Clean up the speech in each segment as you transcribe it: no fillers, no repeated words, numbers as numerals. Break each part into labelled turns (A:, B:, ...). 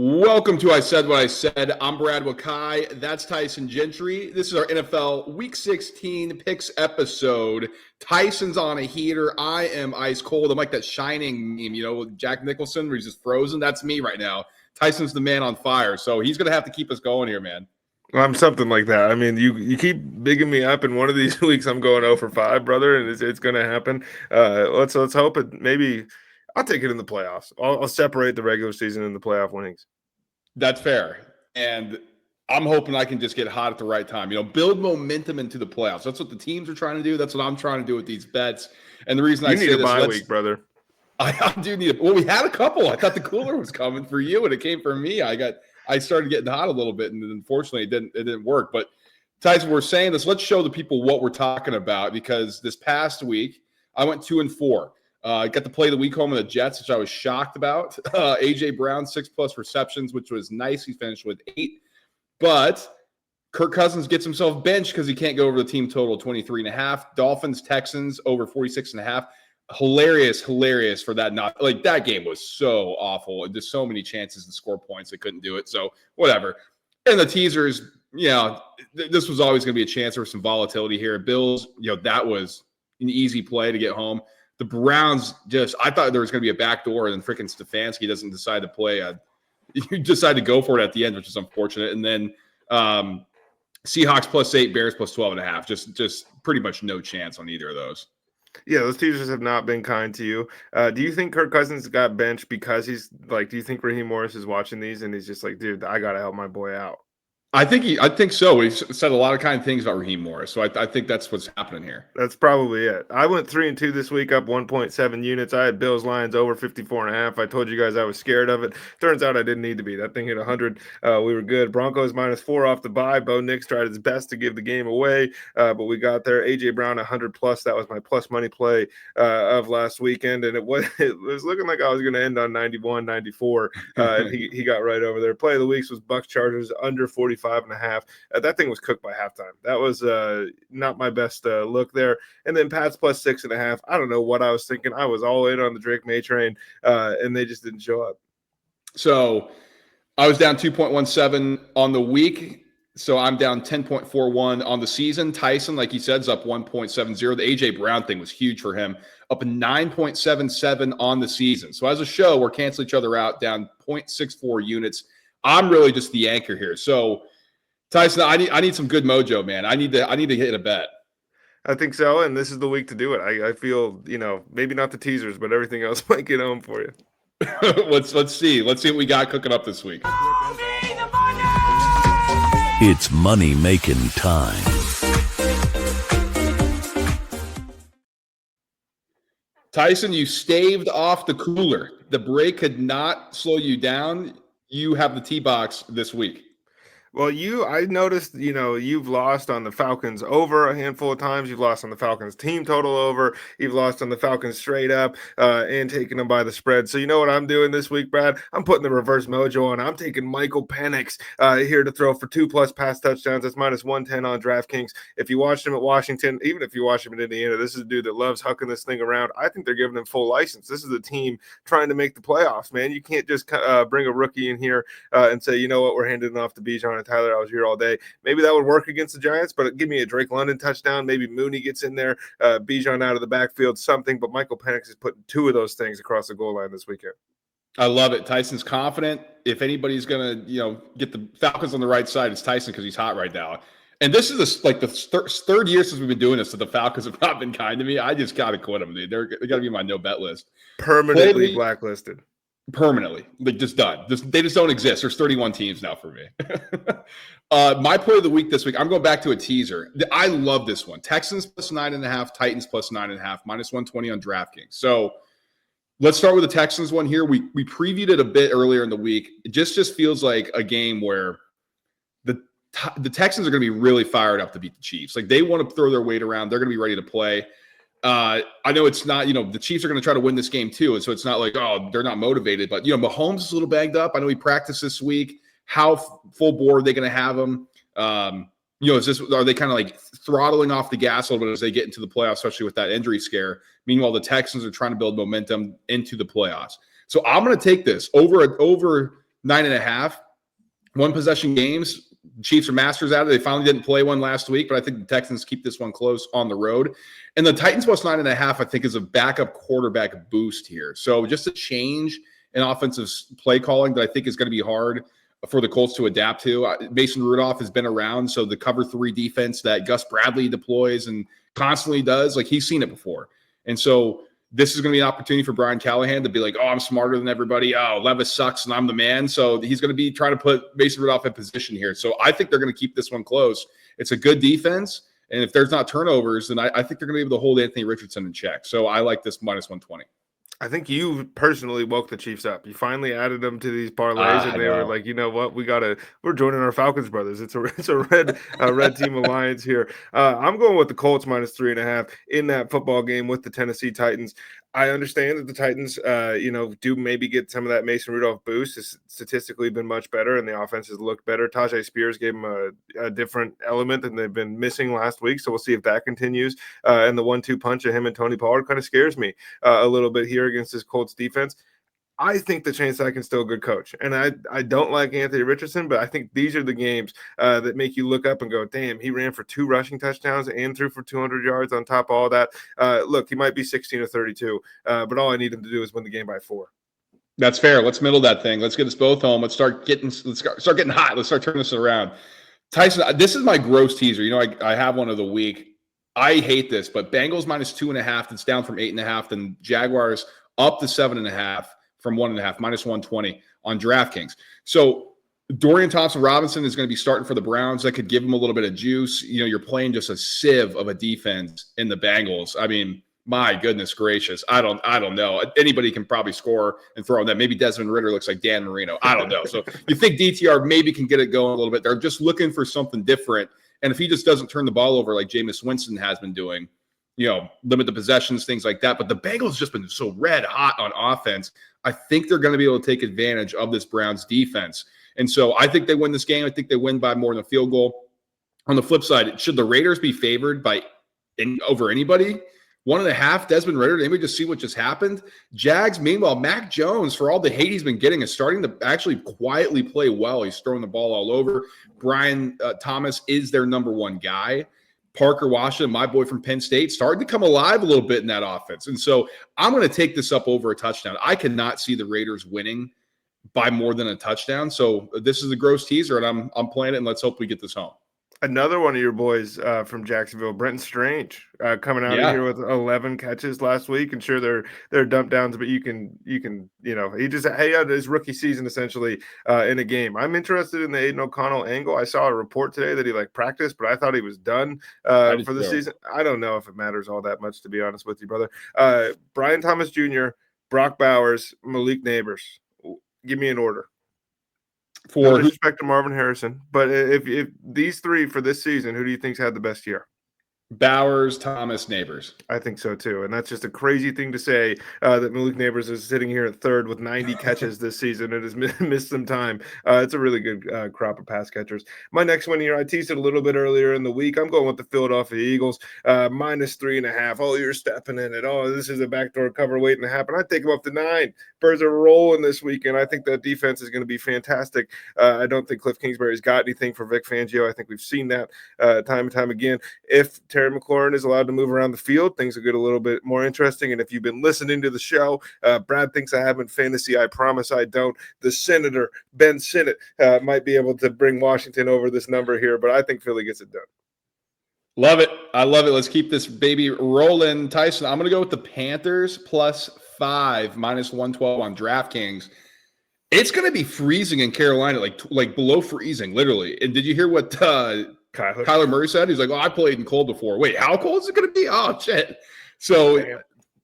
A: Welcome to I Said What I Said. I'm Brad Wakai. That's Tyson Gentri. This is our NFL Week 16 picks episode. Tyson's on a heater. I am ice cold. I'm like that Shining meme, with Jack Nicholson where he's just frozen. That's me right now. Tyson's the man on fire. So he's going to have to keep us going here, man.
B: I'm something like that. I mean, you keep bigging me up, and one of these weeks I'm going 0 for 5, brother, and it's going to happen. Let's hope it. Maybe I'll take it in the playoffs. I'll separate the regular season and the playoff winnings.
A: That's fair, and I'm hoping I can just get hot at the right time. Build momentum into the playoffs. That's what the teams are trying to do. That's what I'm trying to do with these bets. And the reason I say this,
B: you need a bye week, brother.
A: I do need it. Well, we had a couple. I thought the cooler was coming for you, and it came for me. I started getting hot a little bit, and unfortunately, it didn't work. But Tyson, we're saying this. Let's show the people what we're talking about, because this past week I went 2-4. I got to play the week home of the Jets, which I was shocked about. A.J. Brown, 6+ receptions, which was nice. He finished with 8. But Kirk Cousins gets himself benched because he can't go over the team total 23.5. Dolphins, Texans over 46.5. Hilarious for that. That game was so awful. There's so many chances to score points. They couldn't do it. So whatever. And the teasers, this was always going to be a chance for some volatility here. Bills, that was an easy play to get home. The Browns I thought there was going to be a backdoor, and then freaking Stefanski doesn't decide to play. You decide to go for it at the end, which is unfortunate. And then Seahawks +8, Bears +12.5. Just pretty much no chance on either of those.
B: Yeah, those teasers have not been kind to you. Do you think Kirk Cousins got benched because do you think Raheem Morris is watching these and he's just like, dude, I got to help my boy out?
A: I think so. He said a lot of kind things about Raheem Morris, so I think that's what's happening here.
B: That's probably it. I went 3-2 this week, up 1.7 units. I had Bills Lions over 54.5. I told you guys I was scared of it. Turns out I didn't need to be. That thing hit 100. We were good. Broncos -4 off the bye. Bo Nix tried his best to give the game away, but we got there. A.J. Brown 100+. That was my plus money play of last weekend, and it was looking like I was going to end on 91, 94, and he got right over there. Play of the weeks was Bucks Chargers under 45.5. That thing was cooked by halftime. That was not my best look there. And then Pats +6.5. I don't know what I was thinking. I was all in on the Drake May train, and they just didn't show up.
A: So I was down 2.17 on the week. So I'm down 10.41 on the season. Tyson, like he said, is up 1.70. The A.J. Brown thing was huge for him, up 9.77 on the season. So as a show, we're canceling each other out, down 0.64 units. I'm really just the anchor here. So Tyson, I need some good mojo, man. I need to hit a bet.
B: I think so, and this is the week to do it. I feel, maybe not the teasers, but everything else might get home for you.
A: Let's see. Let's see what we got cooking up this week.
C: It's money-making time.
A: Tyson, you staved off the cooler. The break could not slow you down. You have the T-box this week.
B: Well, I noticed, you've lost on the Falcons over a handful of times. You've lost on the Falcons team total over. You've lost on the Falcons straight up and taking them by the spread. So you know what I'm doing this week, Brad? I'm putting the reverse mojo on. I'm taking Michael Penix here to throw for 2+ pass touchdowns. That's -110 on DraftKings. If you watched him at Washington, even if you watched him in Indiana, this is a dude that loves hucking this thing around. I think they're giving him full license. This is a team trying to make the playoffs, man. You can't just bring a rookie in here and say, you know what, we're handing it off to Bijan and Tyler. I was here all day. Maybe that would work against the Giants, but give me a Drake London touchdown. Maybe Mooney gets in there, Bijan out of the backfield, something. But Michael Penix is putting 2 of those things across the goal line this weekend.
A: I love it. Tyson's confident. If anybody's going to, get the Falcons on the right side, it's Tyson because he's hot right now. And this is the third year since we've been doing this, so the Falcons have not been kind to me. I just got to quit them, dude. They got to be on my no bet list.
B: Permanently blacklisted.
A: Permanently, just done. They just don't exist. There's 31 teams now for me. My play of the week this week, I'm going back to a teaser. I love this one. Texans +9.5, Titans +9.5, -120 on DraftKings. So let's start with the Texans one here. We previewed it a bit earlier in the week. It just feels like a game where the Texans are going to be really fired up to beat the Chiefs. They want to throw their weight around. They're going to be ready to play. I know it's not, the Chiefs are going to try to win this game too. And so it's not like, oh, they're not motivated, but Mahomes is a little banged up. I know he practiced this week. How full bore are they going to have him? Are they kind of throttling off the gas a little bit as they get into the playoffs, especially with that injury scare? Meanwhile, the Texans are trying to build momentum into the playoffs. So I'm going to take this over 9.5. One possession games. Chiefs are masters at it. They finally didn't play one last week, but I think the Texans keep this one close on the road. And the Titans plus 9.5, I think, is a backup quarterback boost here. So just a change in offensive play calling that I think is going to be hard for the Colts to adapt to. Mason Rudolph has been around, so the cover 3 defense that Gus Bradley deploys and constantly does, like, he's seen it before. And so this is going to be an opportunity for Brian Callahan to be like, oh, I'm smarter than everybody. Oh, Levis sucks and I'm the man. So he's going to be trying to put Mason Rudolph in position here. So I think they're going to keep this one close. It's a good defense. And if there's not turnovers, then I think they're going to be able to hold Anthony Richardson in check. So I like this minus 120.
B: I think you personally woke the Chiefs up. You finally added them to these parlays, and they were like, you know what, we're joining our Falcons brothers. It's a red team alliance here. I'm going with the Colts minus 3.5 in that football game with the Tennessee Titans. I understand that the Titans, do maybe get some of that Mason Rudolph boost. It's statistically been much better, and the offense has looked better. Tajay Spears gave them a different element than they've been missing last week, so we'll see if that continues. And the 1-2 punch of him and Tony Pollard kind of scares me a little bit here against this Colts defense. I think the Shane Steichen's still a good coach, and I don't like Anthony Richardson, but I think these are the games that make you look up and go, damn, he ran for 2 rushing touchdowns and threw for 200 yards on top of all that. Look, he might be 16 or 32, but all I need him to do is win the game by 4.
A: That's fair. Let's middle that thing. Let's get us both home. Let's start getting hot. Let's start turning this around. Tyson, this is my gross teaser. You know, I have one of the week. I hate this, but Bengals minus 2.5. That's down from 8.5. Then Jaguars up to 7.5. From 1.5, minus 120 on DraftKings. So Dorian Thompson-Robinson is going to be starting for the Browns. That could give him a little bit of juice. You know, you're playing just a sieve of a defense in the Bengals. I mean, my goodness gracious. I don't know. Anybody can probably score and throw on that. Maybe Desmond Ridder looks like Dan Marino. I don't know. So you think DTR maybe can get it going a little bit. They're just looking for something different. And if he just doesn't turn the ball over like Jameis Winston has been doing, limit the possessions, things like that. But the Bengals just been so red hot on offense. I think they're going to be able to take advantage of this Browns defense. And so I think they win this game. I think they win by more than a field goal. On the flip side, should the Raiders be favored over anybody? 1.5, Desmond Ridder. Did anybody just see what just happened? Jags, meanwhile, Mac Jones, for all the hate he's been getting, is starting to actually quietly play well. He's throwing the ball all over. Brian Thomas is their number 1 guy. Parker Washington, my boy from Penn State, started to come alive a little bit in that offense. And so I'm going to take this up over a touchdown. I cannot see the Raiders winning by more than a touchdown. So this is a gross teaser, and I'm playing it, and let's hope we get this home.
B: Another one of your boys from Jacksonville, Brenton Strange, coming out of here with 11 catches last week. And sure, they're dump downs, but he just had his rookie season essentially in a game. I'm interested in the Aiden O'Connell angle. I saw a report today that he practiced, but I thought he was done for the season. I don't know if it matters all that much, to be honest with you, brother. Brian Thomas Jr., Brock Bowers, Malik Neighbors. Give me an order. No respect to Marvin Harrison, but if these 3 for this season, who do you think's had the best year?
A: Bowers, Thomas, Neighbors.
B: I think so too, and that's just a crazy thing to say that Malik Neighbors is sitting here at 3rd with 90 catches this season and has missed some time. It's a really good crop of pass catchers. My next one here, I teased it a little bit earlier in the week. I'm going with the Philadelphia Eagles minus 3.5. Oh, you're stepping in it. Oh, this is a backdoor cover waiting to happen. I take them up to 9. Birds are rolling this weekend. I think that defense is going to be fantastic. I don't think Cliff Kingsbury's got anything for Vic Fangio. I think we've seen that time and time again. If Terry McLaurin is allowed to move around the field, things will get a little bit more interesting. And if you've been listening to the show, Brad thinks I have in fantasy. I promise I don't. The Senator, Ben Sinnott, might be able to bring Washington over this number here, but I think Philly gets it done.
A: Love it. I love it. Let's keep this baby rolling. Tyson, I'm going to go with the Panthers plus 5, minus 112 on DraftKings. It's going to be freezing in Carolina, like below freezing, literally. And did you hear what Kyler Murray said? He's like, I played in cold before. Wait, how cold is it going to be? Oh, shit. So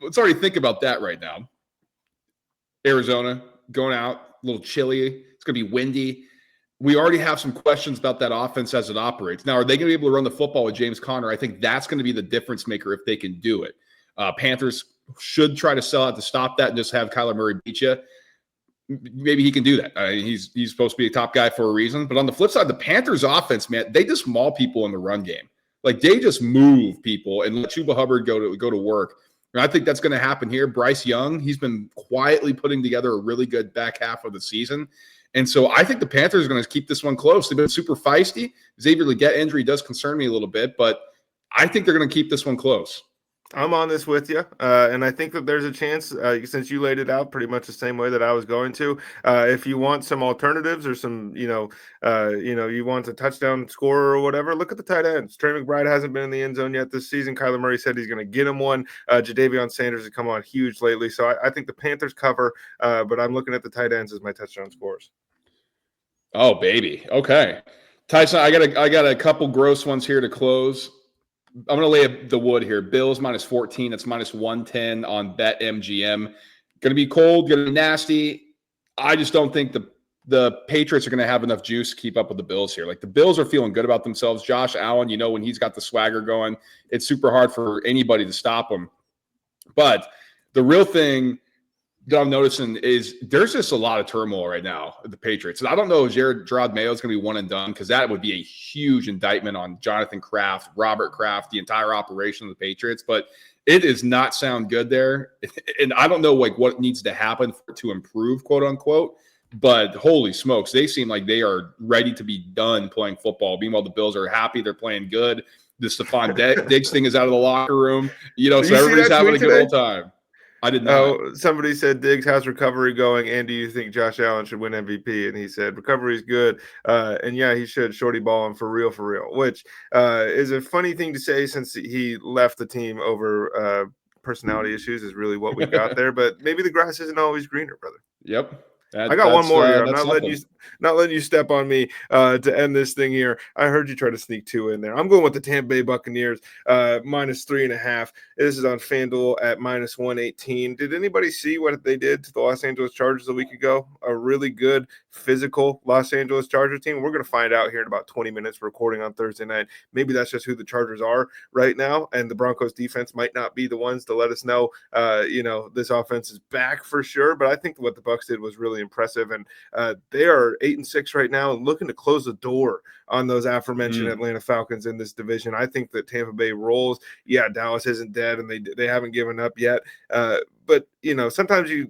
A: let's already think about that right now. Arizona going out, a little chilly. It's going to be windy. We already have some questions about that offense as it operates. Now, are they going to be able to run the football with James Conner? I think that's going to be the difference maker if they can do it. Panthers should try to sell out to stop that and just have Kyler Murray beat you. Maybe he can do that. He's supposed to be a top guy for a reason. But on the flip side, the Panthers offense, man, they just maul people in the run game. Like, they just move people and let Chuba Hubbard go to work. And I think that's going to happen here. Bryce Young, he's been quietly putting together a really good back half of the season. And so I think the Panthers are going to keep this one close. They've been super feisty. Xavier Legette injury does concern me a little bit, but I think they're going to keep this one close.
B: I'm on this with you, and I think that there's a chance, since you laid it out pretty much the same way that I was going to. If you want some alternatives or some, you want a touchdown scorer or whatever, look at the tight ends. Trey McBride hasn't been in the end zone yet this season. Kyler Murray said he's going to get him one. Jadavion Sanders has come on huge lately, so I think the Panthers cover, but I'm looking at the tight ends as my touchdown scorers.
A: Oh, baby. Okay. Tyson, I got a couple gross ones here to close. I'm going to lay the wood here. Bills minus 14. That's minus 110 on BetMGM. Going to be cold, going to be nasty. I just don't think the Patriots are going to have enough juice to keep up with the Bills here. Like, the Bills are feeling good about themselves. Josh Allen, when he's got the swagger going, it's super hard for anybody to stop him. But the real thing that I'm noticing is there's just a lot of turmoil right now at the Patriots. And I don't know if Gerard Mayo is going to be one and done, because that would be a huge indictment on Jonathan Kraft, Robert Kraft, the entire operation of the Patriots. But it does not sound good there. And I don't know what needs to happen to improve, quote unquote. But holy smokes, they seem like they are ready to be done playing football. Meanwhile, the Bills are happy. They're playing good. The Stephon Diggs thing is out of the locker room. So everybody's having a good old time. I did not.
B: Oh, somebody said Diggs, how's recovery going? And do you think Josh Allen should win MVP? And he said recovery's good. And yeah, he should. Shorty balling for real, which is a funny thing to say since he left the team over personality issues is really what we got there. But maybe the grass isn't always greener, brother.
A: Yep.
B: I got one more here. I'm not letting you step on me to end this thing here. I heard you try to sneak two in there. I'm going with the Tampa Bay Buccaneers minus 3.5. This is on FanDuel at minus 118. Did anybody see what they did to the Los Angeles Chargers a week ago? A really good physical Los Angeles Chargers team. We're going to find out here in about 20 minutes, recording on Thursday night. Maybe that's just who the Chargers are right now, and the Broncos defense might not be the ones to let us know, this offense is back for sure. But I think what the Bucs did was really impressive, and they are 8-6 right now and looking to close the door on those aforementioned Atlanta Falcons in this division. I think that Tampa Bay rolls. Yeah, Dallas isn't dead, and they haven't given up yet. But sometimes you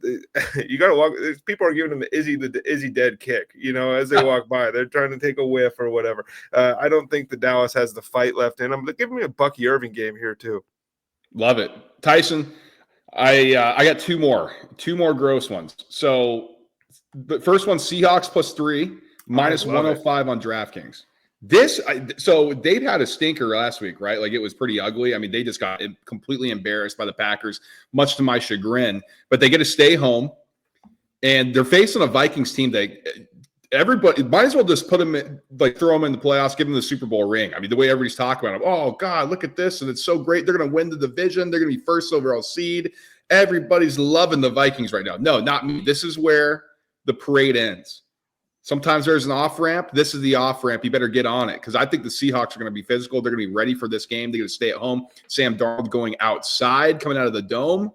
B: got to walk. People are giving them the Izzy dead kick. As they walk by, they're trying to take a whiff or whatever. I don't think the Dallas has the fight left in them. But give me a Bucky Irving game here too.
A: Love it, Tyson. I got two more gross ones. So the first one, Seahawks plus 3, minus 105 on DraftKings. So they've had a stinker last week, right? Like, it was pretty ugly. I mean, they just got completely embarrassed by the Packers, much to my chagrin. But they get to stay home, and they're facing a Vikings team that everybody might as well just put them in, throw them in the playoffs, give them the Super Bowl ring. I mean, the way everybody's talking about them, oh God, look at this, and it's so great. They're going to win the division. They're going to be first overall seed. Everybody's loving the Vikings right now. No, not me. This is where the parade ends. Sometimes there's an off-ramp. This is the off-ramp. You better get on it, because I think the Seahawks are going to be physical. They're going to be ready for this game. They're going to stay at home. Sam Darnold going outside, coming out of the dome.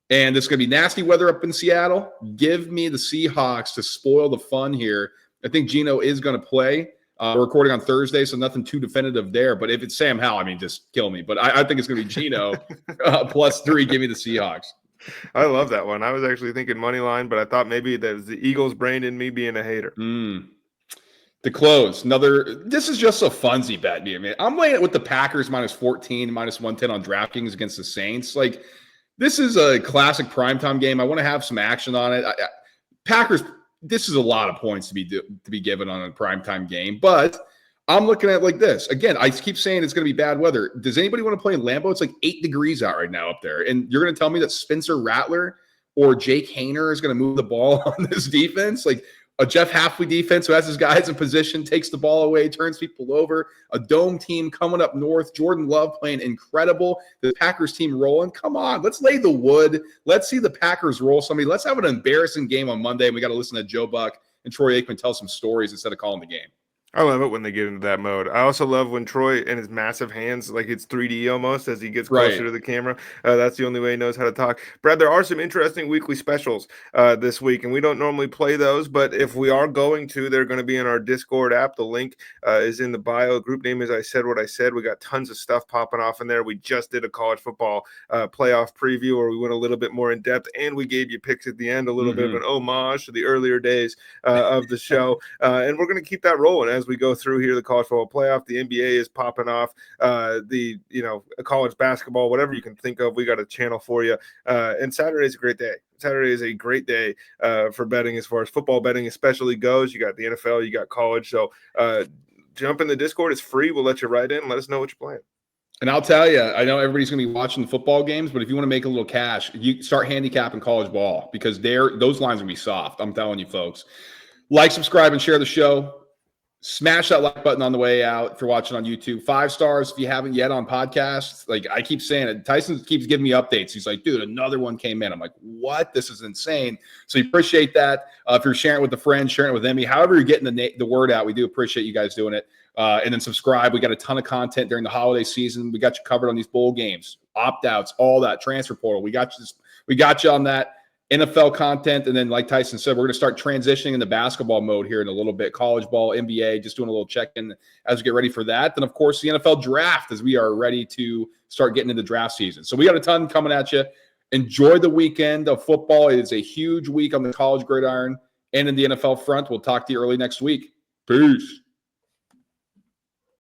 A: And it's going to be nasty weather up in Seattle. Give me the Seahawks to spoil the fun here. I think Geno is going to play. We're recording on Thursday, so nothing too definitive there. But if it's Sam Howell, I mean, just kill me. But I think it's going to be Geno plus 3. Give me the Seahawks.
B: I love that one. I was actually thinking money line, but I thought maybe that was the Eagles' brain in me being a hater.
A: To close, this is just a funsy bet, man. I'm laying it with the Packers minus 14, minus 110 on DraftKings against the Saints. Like, this is a classic primetime game. I want to have some action on it. Packers, this is a lot of points to be given on a primetime game, but I'm looking at it like this. Again, I keep saying it's going to be bad weather. Does anybody want to play in Lambeau? It's like 8 degrees out right now up there. And you're going to tell me that Spencer Rattler or Jake Haener is going to move the ball on this defense? Like, a Jeff Hafley defense who has his guys in position, takes the ball away, turns people over. A dome team coming up north. Jordan Love playing incredible. The Packers team rolling. Come on, let's lay the wood. Let's see the Packers roll somebody. Let's have an embarrassing game on Monday, and we got to listen to Joe Buck and Troy Aikman tell some stories instead of calling the game.
B: I love it when they get into that mode. I also love when Troy and his massive hands, like it's 3D almost as he gets closer
A: Right.
B: to the camera. That's the only way he knows how to talk. Brad, there are some interesting weekly specials this week, and we don't normally play those, but if we are going to, they're going to be in our Discord app. The link is in the bio. Group name is I Said What I Said. We got tons of stuff popping off in there. We just did a college football playoff preview where we went a little bit more in depth, and we gave you picks at the end, a little bit of an homage to the earlier days of the show. And we're going to keep that rolling as we go through here. The college football playoff, the NBA is popping off, college basketball, whatever you can think of, we got a channel for you. And Saturday is a great day. Saturday is a great day for betting as far as football betting especially goes. You got the NFL, you got college. So jump in the Discord. It's free. We'll let you right in. Let us know what you're playing.
A: And I'll tell you, I know everybody's going to be watching the football games, but if you want to make a little cash, you start handicapping college ball because those lines will be soft. I'm telling you, folks. Like, subscribe, and share the show. Smash that like button on the way out if you're watching on YouTube. 5 stars if you haven't yet on podcasts. Like I keep saying it, Tyson keeps giving me updates. He's like, dude, another one came in. I'm like, what? This is insane. So we appreciate that. If you're sharing it with a friend, sharing it with Emmy, however you're getting the word out, we do appreciate you guys doing it. And then subscribe. We got a ton of content during the holiday season. We got you covered on these bowl games, opt-outs, all that, transfer portal. We got you on that. NFL content, and then like Tyson said, we're going to start transitioning into basketball mode here in a little bit. College ball, NBA, just doing a little check-in as we get ready for that. Then, of course, the NFL draft as we are ready to start getting into draft season. So we got a ton coming at you. Enjoy the weekend of football. It is a huge week on the college gridiron and in the NFL front. We'll talk to you early next week. Peace.